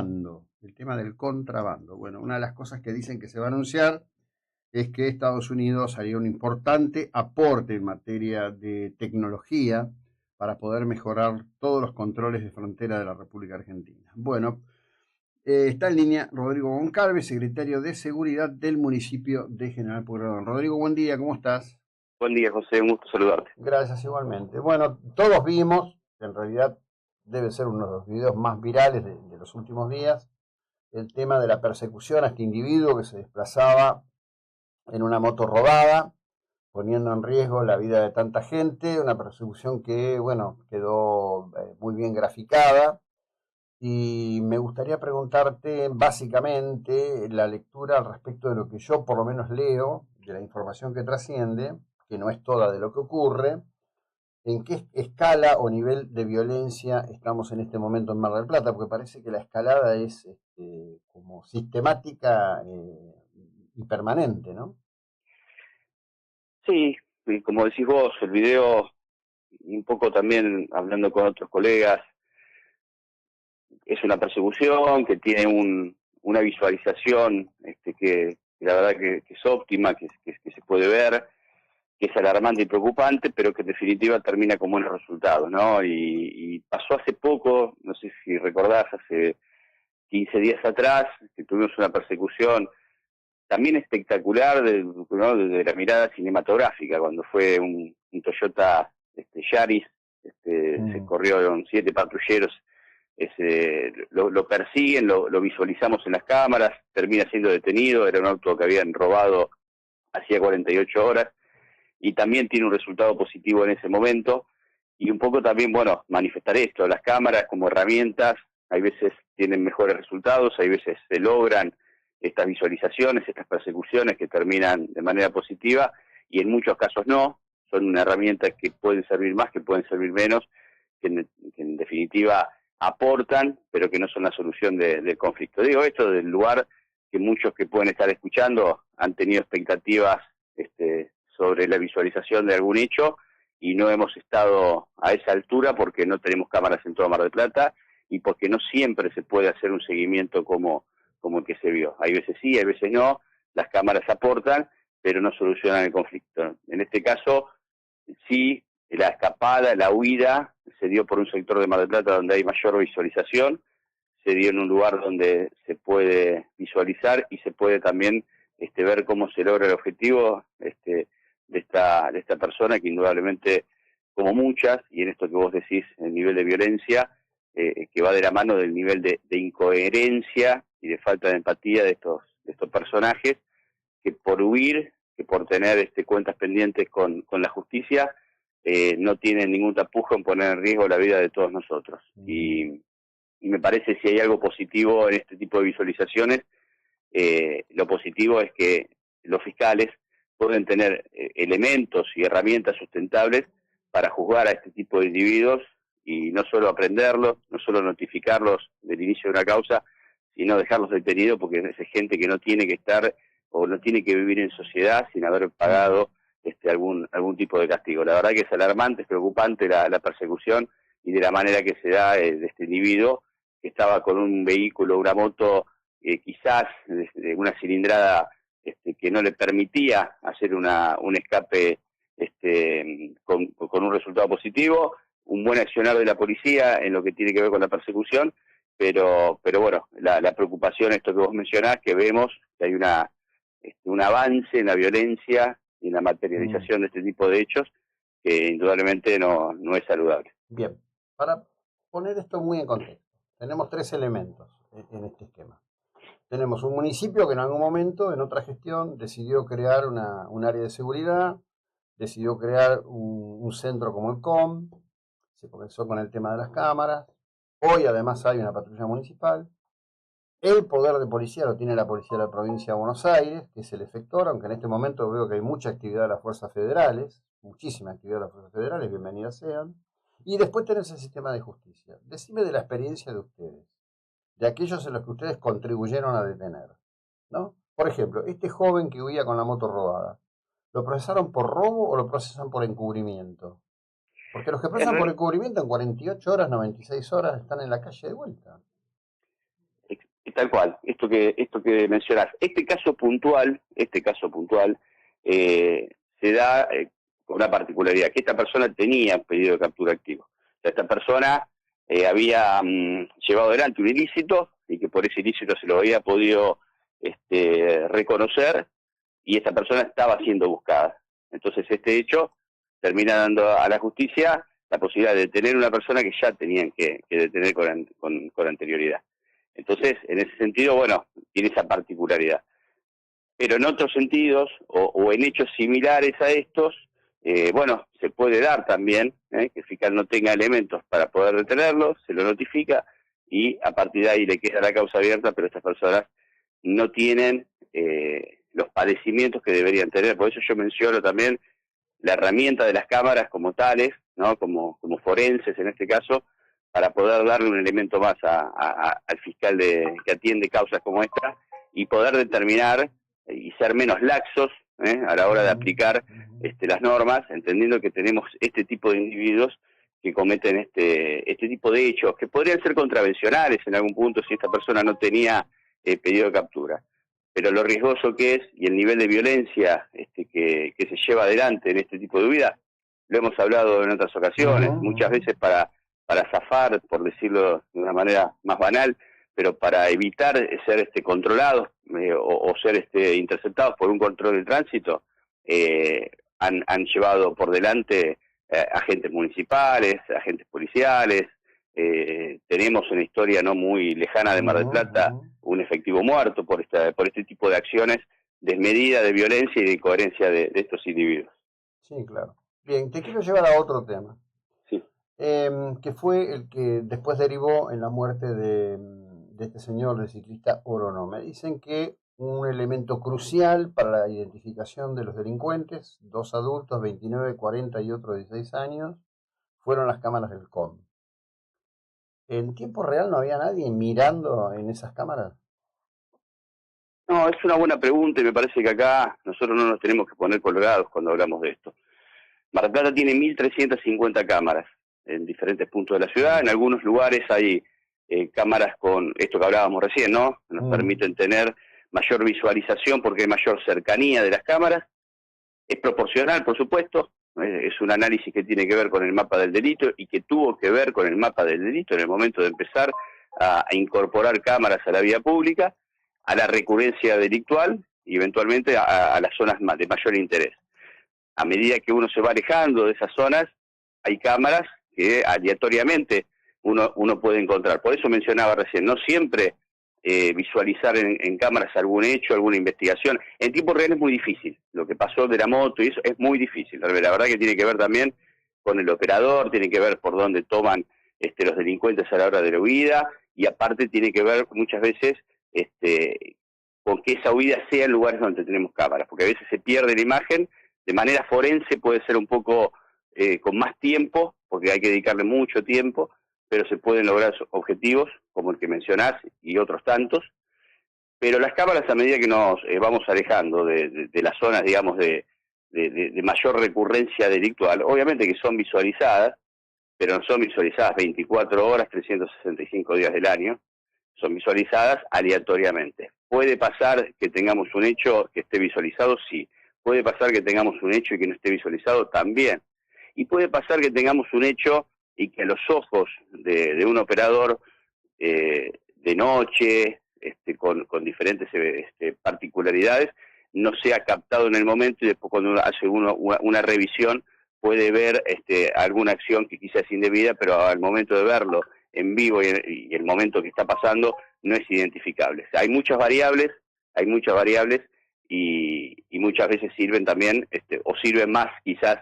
El tema del contrabando. Bueno, una de las cosas que dicen que se va a anunciar es que Estados Unidos haría un importante aporte en materia de tecnología para poder mejorar todos los controles de frontera de la República Argentina. Bueno, está en línea Rodrigo Goncalves, secretario de Seguridad del municipio de General Pueyrredón. Rodrigo, buen día, ¿cómo estás? Buen día, José, un gusto saludarte. Gracias, igualmente. Bueno, todos vimos, en realidad debe ser uno de los videos más virales de los últimos días, el tema de la persecución a este individuo que se desplazaba en una moto rodada, poniendo en riesgo la vida de tanta gente, una persecución que, bueno, quedó muy bien graficada. Y me gustaría preguntarte básicamente la lectura al respecto de lo que yo por lo menos leo, de la información que trasciende, que no es toda de lo que ocurre, en qué escala o nivel de violencia estamos en este momento en Mar del Plata, porque parece que la escalada es como sistemática y permanente, ¿no? Sí, y como decís vos, el video, un poco también hablando con otros colegas, es una persecución que tiene una visualización que la verdad que es óptima, que se puede ver, que es alarmante y preocupante, pero que en definitiva termina con buenos resultados, ¿no? Y pasó hace poco, no sé si recordás, hace 15 días atrás, que tuvimos una persecución también espectacular ¿no? Desde la mirada cinematográfica, cuando fue un Toyota Yaris, se corrieron 7 patrulleros, lo persiguen, lo visualizamos en las cámaras, termina siendo detenido, era un auto que habían robado hacía 48 horas, y también tiene un resultado positivo en ese momento, y un poco también, bueno, manifestar esto, las cámaras como herramientas, hay veces tienen mejores resultados, hay veces se logran estas visualizaciones, estas persecuciones que terminan de manera positiva, y en muchos casos no, son una herramienta que pueden servir más, que pueden servir menos, que en definitiva aportan, pero que no son la solución del conflicto. Digo esto del lugar que muchos que pueden estar escuchando han tenido expectativas sobre la visualización de algún hecho, y no hemos estado a esa altura porque no tenemos cámaras en toda Mar del Plata, y porque no siempre se puede hacer un seguimiento como el que se vio. Hay veces sí, hay veces no, las cámaras aportan, pero no solucionan el conflicto. En este caso, sí, la escapada, la huida, se dio por un sector de Mar del Plata donde hay mayor visualización, se dio en un lugar donde se puede visualizar y se puede también ver cómo se logra el objetivo de esta persona que indudablemente, como muchas, y en esto que vos decís, el nivel de violencia, que va de la mano del nivel de incoherencia y de falta de empatía de estos personajes, que por huir, que por tener cuentas pendientes con la justicia, no tienen ningún tapujo en poner en riesgo la vida de todos nosotros. Y me parece, si hay algo positivo en este tipo de visualizaciones, lo positivo es que los fiscales pueden tener elementos y herramientas sustentables para juzgar a este tipo de individuos, y no solo aprenderlos, no solo notificarlos del inicio de una causa, sino dejarlos detenidos, porque es gente que no tiene que estar o no tiene que vivir en sociedad sin haber pagado algún tipo de castigo. La verdad que es alarmante, es preocupante la persecución y de la manera que se da de este individuo, que estaba con un vehículo, una moto, quizás de una cilindrada que no le permitía hacer un escape con un resultado positivo, un buen accionar de la policía en lo que tiene que ver con la persecución, pero bueno, la preocupación, esto que vos mencionás, que vemos que hay un avance en la violencia y en la materialización de este tipo de hechos, que indudablemente no es saludable. Bien, para poner esto muy en contexto, tenemos tres elementos en este esquema. Tenemos un municipio que en algún momento, en otra gestión, decidió crear un área de seguridad, decidió crear un centro como el COM, se comenzó con el tema de las cámaras, hoy además hay una patrulla municipal, el poder de policía lo tiene la policía de la provincia de Buenos Aires, que es el efector, aunque en este momento veo que hay mucha actividad de las fuerzas federales, muchísima actividad de las fuerzas federales, bienvenidas sean, y después tenés el sistema de justicia. Decime de la experiencia de ustedes, de aquellos en los que ustedes contribuyeron a detener, ¿no? Por ejemplo, este joven que huía con la moto robada, ¿lo procesaron por robo o lo procesan por encubrimiento? Porque los que procesan por encubrimiento en 48 horas, 96 horas están en la calle de vuelta. tal cual, esto que mencionás. Este caso puntual, se da con una particularidad, que esta persona tenía un pedido de captura activo. O sea, esta persona había llevado adelante un ilícito y que por ese ilícito se lo había podido reconocer, y esta persona estaba siendo buscada. Entonces este hecho termina dando a la justicia la posibilidad de detener a una persona que ya tenían que detener con anterioridad. Entonces, en ese sentido, bueno, tiene esa particularidad. Pero en otros sentidos, o en hechos similares a estos, bueno, se puede dar también que el fiscal no tenga elementos para poder detenerlo, se lo notifica y a partir de ahí le queda la causa abierta, pero estas personas no tienen los padecimientos que deberían tener. Por eso yo menciono también la herramienta de las cámaras como tales, ¿no? Como forenses en este caso, para poder darle un elemento más al fiscal que atiende causas como esta y poder determinar y ser menos laxos a la hora de aplicar las normas, entendiendo que tenemos este tipo de individuos que cometen este tipo de hechos, que podrían ser contravencionales en algún punto si esta persona no tenía pedido de captura. Pero lo riesgoso que es y el nivel de violencia que se lleva adelante en este tipo de vida, lo hemos hablado en otras ocasiones, muchas veces para zafar, por decirlo de una manera más banal, pero para evitar ser controlados o ser interceptados por un control de tránsito, han llevado por delante agentes municipales, agentes policiales. Tenemos una historia no muy lejana de Mar del Plata un efectivo muerto por este tipo de acciones desmedidas de violencia y de incoherencia de estos individuos. Sí, claro. Bien, te quiero llevar a otro tema. Sí. Que fue el que después derivó en la muerte de este señor, el ciclista Orono. Me dicen que un elemento crucial para la identificación de los delincuentes, 2 adultos, 29, 40 y otro 16 años, fueron las cámaras del COM. ¿En tiempo real no había nadie mirando en esas cámaras? No, es una buena pregunta y me parece que acá nosotros no nos tenemos que poner colgados cuando hablamos de esto. Mar del Plata tiene 1.350 cámaras en diferentes puntos de la ciudad. En algunos lugares hay cámaras con esto que hablábamos recién, ¿no? Nos permiten tener mayor visualización porque hay mayor cercanía de las cámaras. Es proporcional, por supuesto. Es un análisis que tiene que ver con el mapa del delito y que tuvo que ver con el mapa del delito en el momento de empezar a incorporar cámaras a la vía pública, a la recurrencia delictual y eventualmente a las zonas de mayor interés. A medida que uno se va alejando de esas zonas, hay cámaras que aleatoriamente uno puede encontrar. Por eso mencionaba recién, no siempre visualizar en cámaras algún hecho, alguna investigación. En tiempo real es muy difícil. Lo que pasó de la moto y eso es muy difícil. La verdad que tiene que ver también con el operador, tiene que ver por dónde toman los delincuentes a la hora de la huida, y aparte tiene que ver muchas veces con que esa huida sea en lugares donde tenemos cámaras, porque a veces se pierde la imagen. De manera forense puede ser un poco con más tiempo, porque hay que dedicarle mucho tiempo, pero se pueden lograr objetivos, como el que mencionás, y otros tantos. Pero las cámaras, a medida que nos vamos alejando de las zonas, digamos, de mayor recurrencia delictual, obviamente que son visualizadas, pero no son visualizadas 24 horas, 365 días del año, son visualizadas aleatoriamente. ¿Puede pasar que tengamos un hecho que esté visualizado? Sí. Puede pasar que tengamos un hecho y que no esté visualizado también. Y puede pasar que tengamos un hecho y que a los ojos de un operador de noche, con diferentes particularidades, no sea captado en el momento, y después cuando uno hace una revisión puede ver alguna acción que quizás es indebida, pero al momento de verlo en vivo y el momento que está pasando no es identificable. Hay muchas variables y muchas veces sirven también, o sirven más quizás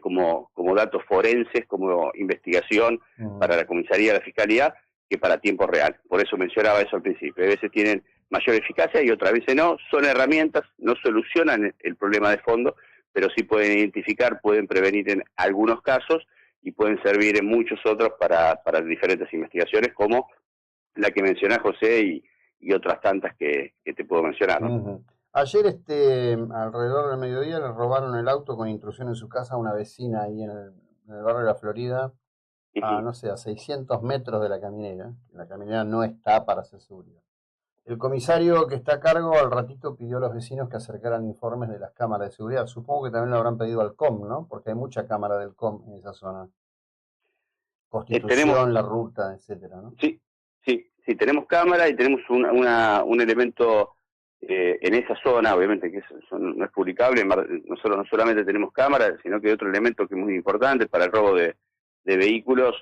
como datos forenses, como investigación para la comisaría de la fiscalía, que para tiempo real. Por eso mencionaba eso al principio. A veces tienen mayor eficacia y otras veces no. Son herramientas, no solucionan el problema de fondo, pero sí pueden identificar, pueden prevenir en algunos casos y pueden servir en muchos otros para diferentes investigaciones, como la que mencionás, José, y otras tantas que te puedo mencionar, ¿no? Ayer, alrededor del mediodía, le robaron el auto con intrusión en su casa a una vecina ahí en el barrio de la Florida, no sé, a 600 metros de la caminera. La caminera no está para hacer seguridad. El comisario que está a cargo al ratito pidió a los vecinos que acercaran informes de las cámaras de seguridad. Supongo que también lo habrán pedido al COM, ¿no? Porque hay mucha cámara del COM en esa zona. Tenemos, Constitución, La Ruta, etcétera, ¿no? sí, sí, tenemos cámara y tenemos un elemento en esa zona, obviamente que eso no es publicable. Nosotros no solamente tenemos cámaras, sino que hay otro elemento que es muy importante para el robo de vehículos,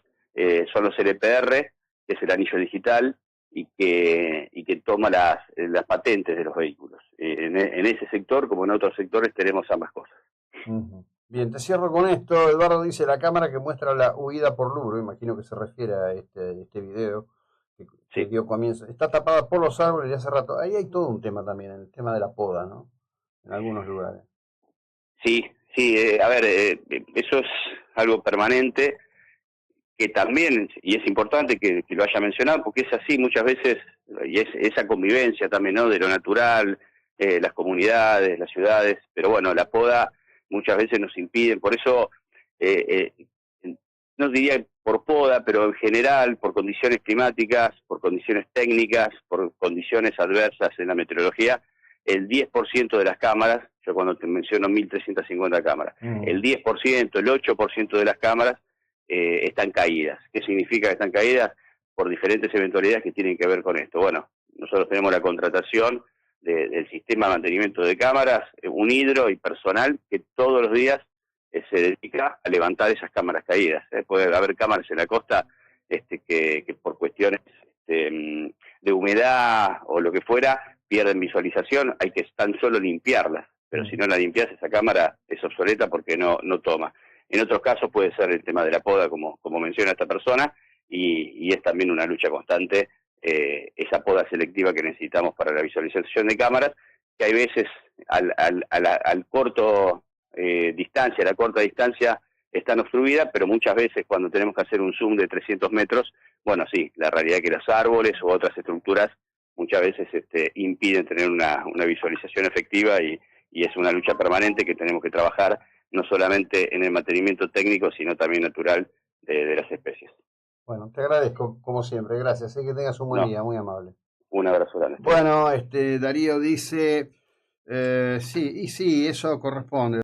son los LPR, que es el anillo digital, y que toma las patentes de los vehículos. En ese sector, como en otros sectores, tenemos ambas cosas. Uh-huh. Bien, te cierro con esto. Eduardo dice la cámara que muestra la huida por Lubro, imagino que se refiere a este video que dio comienzo. Está tapada por los árboles y hace rato. Ahí hay todo un tema también, el tema de la poda, ¿no? En algunos lugares. Sí, a ver, eso es algo permanente, que también, y es importante que lo haya mencionado, porque es así muchas veces, y es esa convivencia también, ¿no? De lo natural, las comunidades, las ciudades, pero bueno, la poda muchas veces nos impiden, por eso, no diría por poda, pero en general, por condiciones climáticas, por condiciones técnicas, por condiciones adversas en la meteorología, el 10% de las cámaras, yo cuando te menciono 1.350 cámaras, el 10%, el 8% de las cámaras están caídas. ¿Qué significa que están caídas? Por diferentes eventualidades que tienen que ver con esto. Bueno, nosotros tenemos la contratación del sistema de mantenimiento de cámaras, un hidro y personal que todos los días se dedica a levantar esas cámaras caídas. Puede haber cámaras en la costa que por cuestiones de humedad o lo que fuera pierden visualización, hay que tan solo limpiarlas, pero si no la limpias esa cámara es obsoleta porque no toma. En otros casos puede ser el tema de la poda, como menciona esta persona, y es también una lucha constante, esa poda selectiva que necesitamos para la visualización de cámaras, que hay veces al corto distancia, a la corta distancia están obstruidas, pero muchas veces cuando tenemos que hacer un zoom de 300 metros, bueno, sí, la realidad es que los árboles u otras estructuras muchas veces impiden tener una visualización efectiva y es una lucha permanente que tenemos que trabajar no solamente en el mantenimiento técnico, sino también natural de las especies. Bueno, te agradezco, como siempre, gracias. Que tengas un buen día, muy amable. Un abrazo grande. Bueno, Darío dice, sí, y sí, eso corresponde.